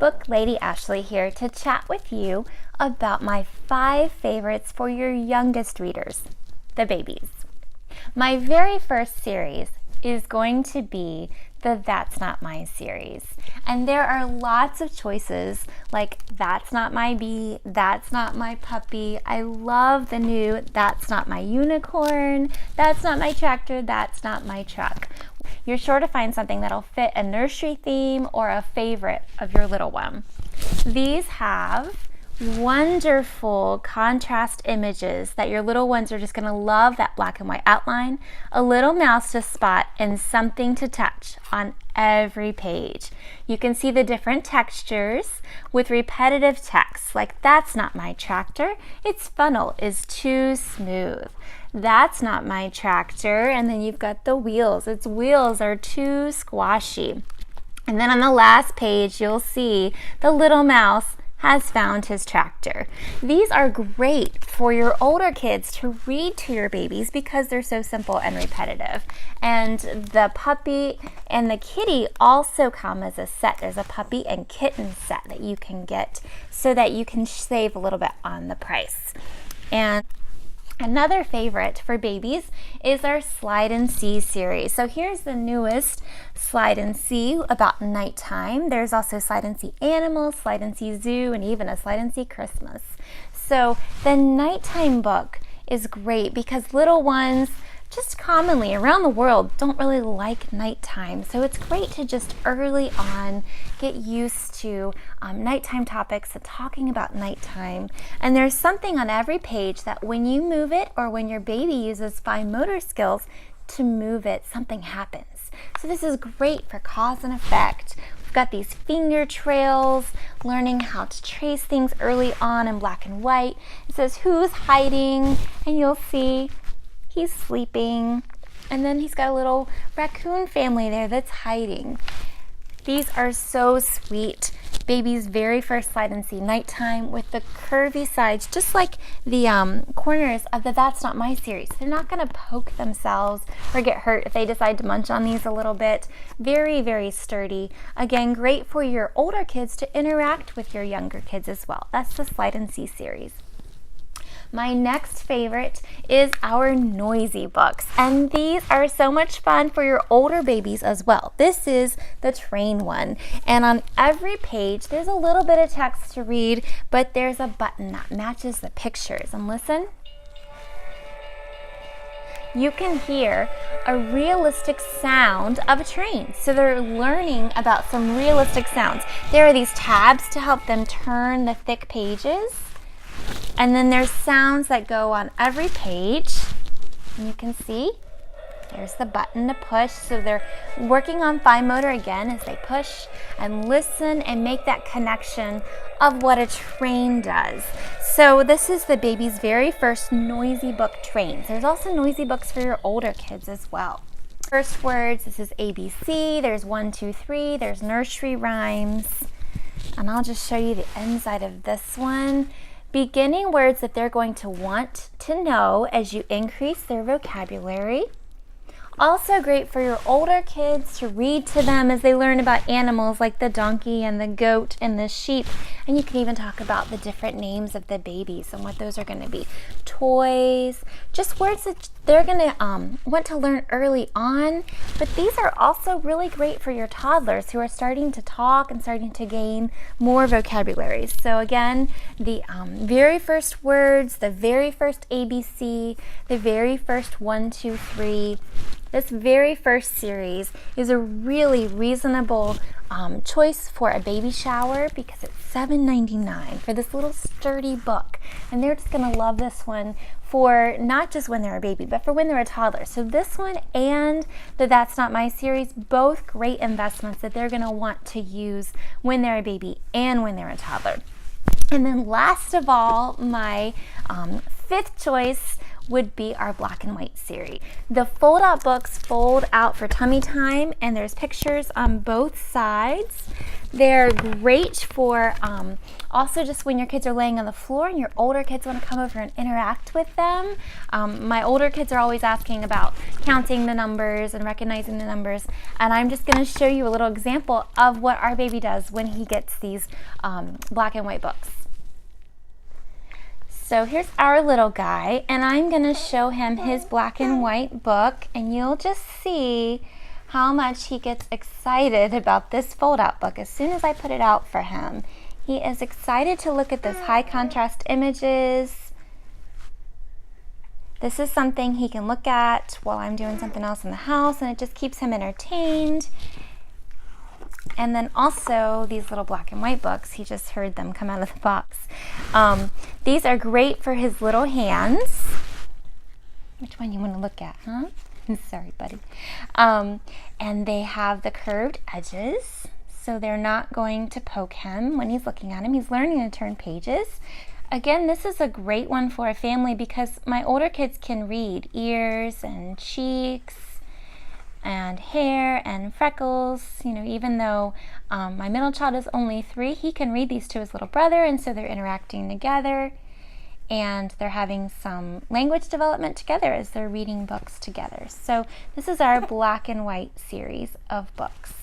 Book Lady Ashley here to chat with you about my 5 favorites for your youngest readers, the babies. My very first series is going to be the That's Not My series. And there are lots of choices like That's Not My Bee, That's Not My Puppy. I love the new That's Not My Unicorn, That's Not My Tractor, That's Not My Truck. You're sure to find something that'll fit a nursery theme or a favorite of your little one. These have wonderful contrast images that your little ones are just going to love. That black and white outline, a little mouse to spot, and something to touch on every page. You can see the different textures with repetitive text like That's Not My Tractor, its funnel is too smooth. That's not my tractor. And then you've got the wheels, its wheels are too squashy. And then on the last page you'll see the little mouse has found his tractor. These are great for your older kids to read to your babies because they're so simple and repetitive. And the puppy and the kitty also come as a set. There's a puppy and kitten set that you can get so that you can save a little bit on the price. And another favorite for babies is our Slide and See series. So here's the newest Slide and See about nighttime. There's also Slide and See Animals, Slide and See Zoo, and even a Slide and See Christmas. So the nighttime book is great because little ones just commonly around the world don't really like nighttime. So it's great to just early on get used to nighttime topics and talking about nighttime. And there's something on every page that when you move it or when your baby uses fine motor skills to move it, something happens. So this is great for cause and effect. We've got these finger trails, learning how to trace things early on in black and white. It says who's hiding, and you'll see he's sleeping, and then he's got a little raccoon family there that's hiding. These are so sweet. Baby's very first Slide and See nighttime with the curvy sides, just like the corners of the That's Not My series. They're not going to poke themselves or get hurt if they decide to munch on these a little bit. Very, very sturdy. Again, great for your older kids to interact with your younger kids as well. That's the Slide and See series. My next favorite is our Noisy books, and these are so much fun for your older babies as well. This is the train one, and on every page there's a little bit of text to read, but there's a button that matches the pictures. And listen, you can hear a realistic sound of a train. So they're learning about some realistic sounds. There are these tabs to help them turn the thick pages. And then there's sounds that go on every page. And you can see there's the button to push. So they're working on fine motor again as they push and listen and make that connection of what a train does. So this is the baby's very first Noisy book, Trains. There's also Noisy books for your older kids as well. First words, this is ABC. There's 1, 2, 3. There's nursery rhymes. And I'll just show you the inside of this one. Beginning words that they're going to want to know as you increase their vocabulary. Also great for your older kids to read to them as they learn about animals like the donkey and the goat and the sheep. And you can even talk about the different names of the babies and what those are going to be. Toys, just words that they're going to want to learn early on. But these are also really great for your toddlers who are starting to talk and starting to gain more vocabulary. So again, the very first words, the very first ABC, the very first 1, 2, 3. This very first series is a really reasonable choice for a baby shower because it's $7.99 for this little sturdy book. And they're just going to love this one for not just when they're a baby, but for when they're a toddler. So this one and the That's Not My series, both great investments that they're going to want to use when they're a baby and when they're a toddler. And then last of all, my 5th choice would be our black and white series. The fold out books fold out for tummy time, and there's pictures on both sides. They're great for also just when your kids are laying on the floor and your older kids want to come over and interact with them. My older kids are always asking about counting the numbers and recognizing the numbers, and I'm just going to show you a little example of what our baby does when he gets these black and white books. So here's our little guy, and I'm going to show him his black and white book, and you'll just see how much he gets excited about this fold-out book. As soon as I put it out for him, he is excited to look at those high contrast images. This is something he can look at while I'm doing something else in the house, and it just keeps him entertained. And then also these little black and white books, he just heard them come out of the box. These are great for his little hands. Which one you want to look at, huh? Sorry, buddy. And they have the curved edges, so they're not going to poke him when he's looking at him. He's learning to turn pages. Again, this is a great one for a family because my older kids can read ears and cheeks and hair and freckles. You know, even though my middle child is only 3, he can read these to his little brother, and so they're interacting together. And they're having some language development together as they're reading books together. So this is our black and white series of books.